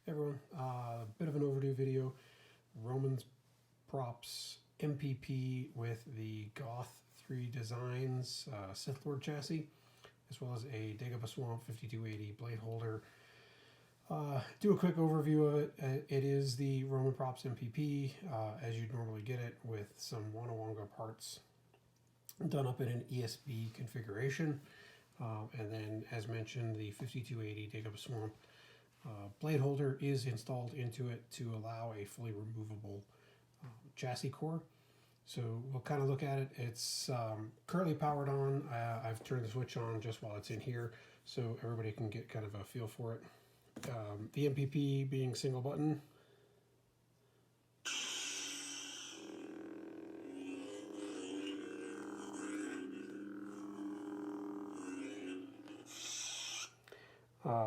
Hey everyone, a bit of an overdue video. Roman's Props MPP with the Goth 3Designs Sith Lord chassis, as well as a Dagobah Swamp 5280 blade holder. Do a quick overview of it. It is the Roman Props MPP as you'd normally get it, with some Wanawanga parts done up in an ESB configuration. And then, as mentioned, the 5280 Dagobah Swamp blade holder is installed into it to allow a fully removable chassis core. So we'll kind of look at it. It's currently powered on. I've turned the switch on just while it's in here so everybody can get kind of a feel for it. The MPP being single button.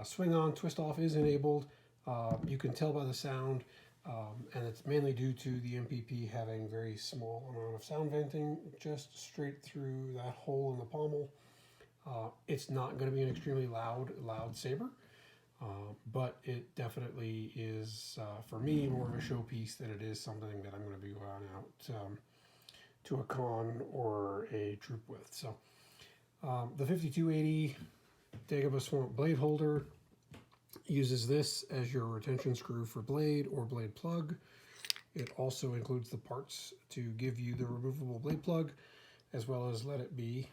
Swing on, twist off is enabled. You can tell by the sound, and it's mainly due to the MPP having very small amount of sound venting just straight through that hole in the pommel. It's not going to be an extremely loud saber, but it definitely is, for me, more of a showpiece than it is something that I'm going to be going out to a con or a troop with. So the 5280 Dagobah Swamp blade holder uses this as your retention screw for blade or blade plug. It also includes the parts to give you the removable blade plug, as well as let it be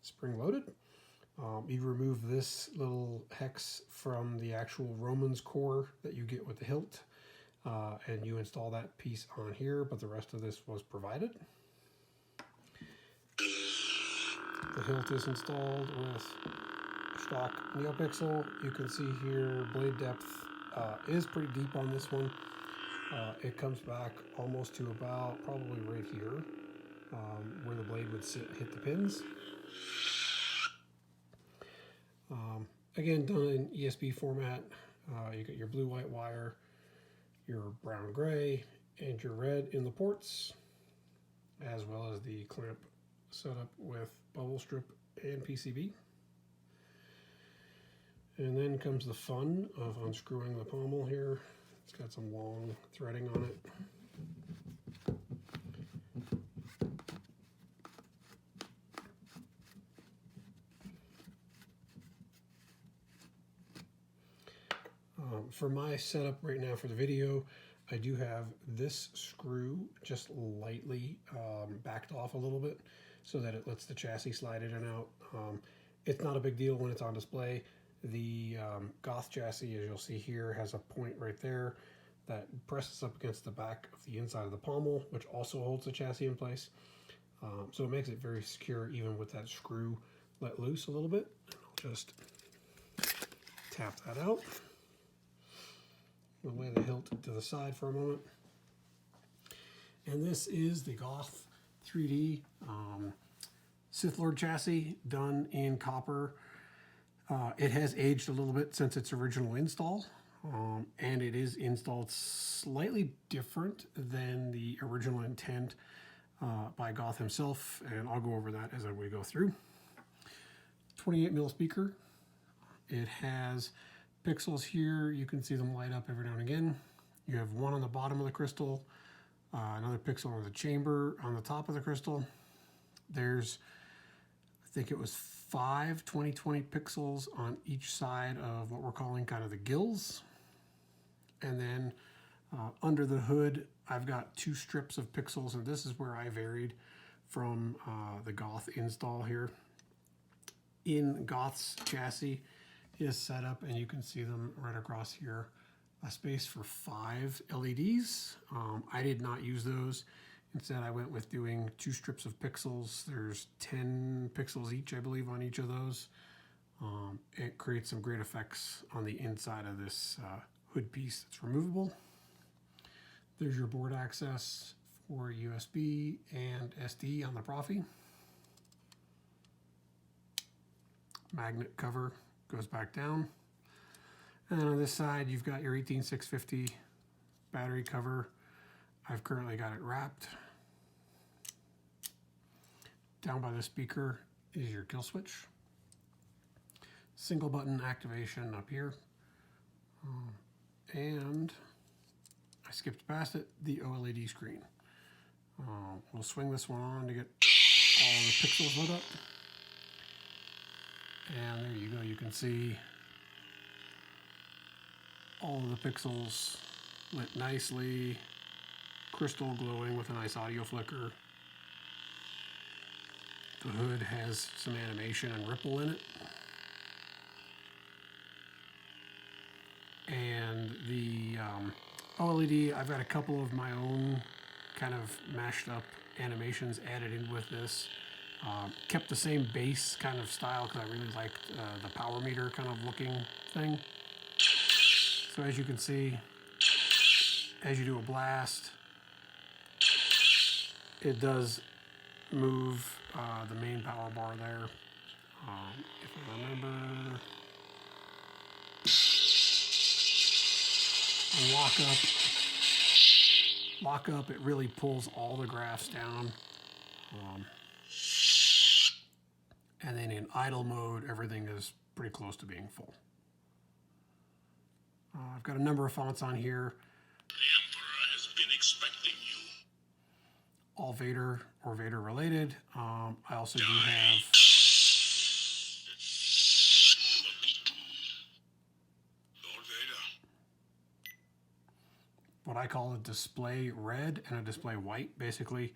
spring loaded. You remove this little hex from the actual Roman's core that you get with the hilt, and you install that piece on here, but the rest of this was provided. The hilt is installed with stock NeoPixel. You can see here blade depth is pretty deep on this one. It comes back almost to about probably right here, where the blade would sit and hit the pins. Again, done in ESB format. You got your blue-white wire, your brown-gray, and your red in the ports, as well as the clamp setup with bubble strip and PCB. And then comes the fun of unscrewing the pommel here. It's got some long threading on it. For my setup right now for the video, I do have this screw just lightly backed off a little bit so that it lets the chassis slide in and out. It's not a big deal when it's on display. The Goth chassis, as you'll see here, has a point right there that presses up against the back of the inside of the pommel, which also holds the chassis in place. So it makes it very secure even with that screw let loose a little bit. I'll just tap that out. We'll lay the hilt to the side for a moment. And this is the Goth 3D Sith Lord chassis done in copper. It has aged a little bit since its original install, and it is installed slightly different than the original intent by Goth himself, and I'll go over that as we go through. 28mm speaker. It has pixels here. You can see them light up every now and again. You have one on the bottom of the crystal, another pixel on the chamber on the top of the crystal. There's, I think it was 5 20/20 pixels on each side of what we're calling kind of the gills. And then under the hood, I've got 2 strips of pixels, and this is where I varied from the Goth install here. In Goth's chassis is set up, and you can see them right across here, a space for 5 LEDs. I did not use those. Instead, I went with doing 2 strips of pixels. There's 10 pixels each, I believe, on each of those. It creates some great effects on the inside of this hood piece that's removable. There's your board access for USB and SD on the Proffie. Magnet cover goes back down. And then on this side, you've got your 18650 battery cover. I've currently got it wrapped. Down by the speaker is your kill switch. Single button activation up here. And I skipped past it, the OLED screen. We'll swing this one on to get all the pixels lit up. And there you go, you can see all of the pixels lit nicely, crystal glowing with a nice audio flicker. The hood has some animation and ripple in it. And the OLED, I've got a couple of my own kind of mashed up animations added in with this. Kept the same base kind of style because I really liked the power meter kind of looking thing. So as you can see, as you do a blast, it does move the main power bar there. If I remember, and lock up, it really pulls all the graphs down. And then in idle mode, everything is pretty close to being full. I've got a number of fonts on here. The Emperor has been expecting you. All Vader or Vader related. I also do have Lord Vader. what I call a display red and a display white. Basically,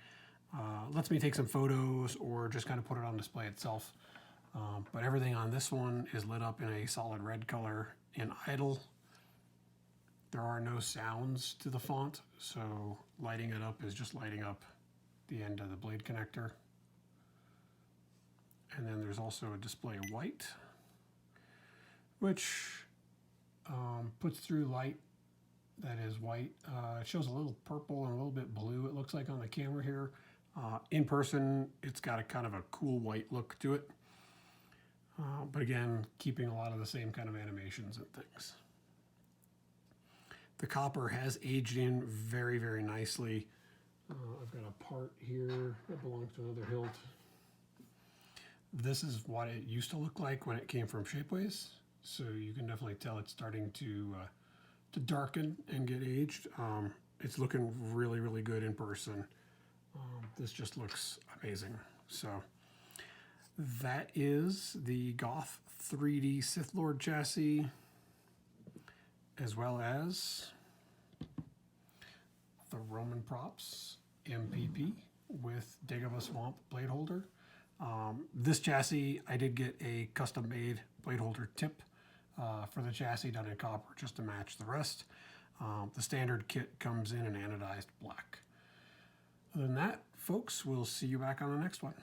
lets me take some photos or just kind of put it on display itself. But everything on this one is lit up in a solid red color in idle. There are no sounds to the font, so lighting it up is just lighting up the end of the blade connector. And then there's also a display white, which puts through light that is white. It shows a little purple and a little bit blue, it looks like on the camera here. In person, it's got a kind of a cool white look to it. But again, keeping a lot of the same kind of animations and things. The copper has aged in very, very nicely. I've got a part here that belongs to another hilt. This is what it used to look like when it came from Shapeways. So you can definitely tell it's starting to darken and get aged. It's looking really, really good in person. This just looks amazing. So that is the Goth 3D Sith Lord chassis, as well as the Roman Props MPP with Dagobah Swamp blade holder. This chassis, I did get a custom made blade holder tip for the chassis done in copper just to match the rest. The standard kit comes in an anodized black. Other than that, folks, we'll see you back on the next one.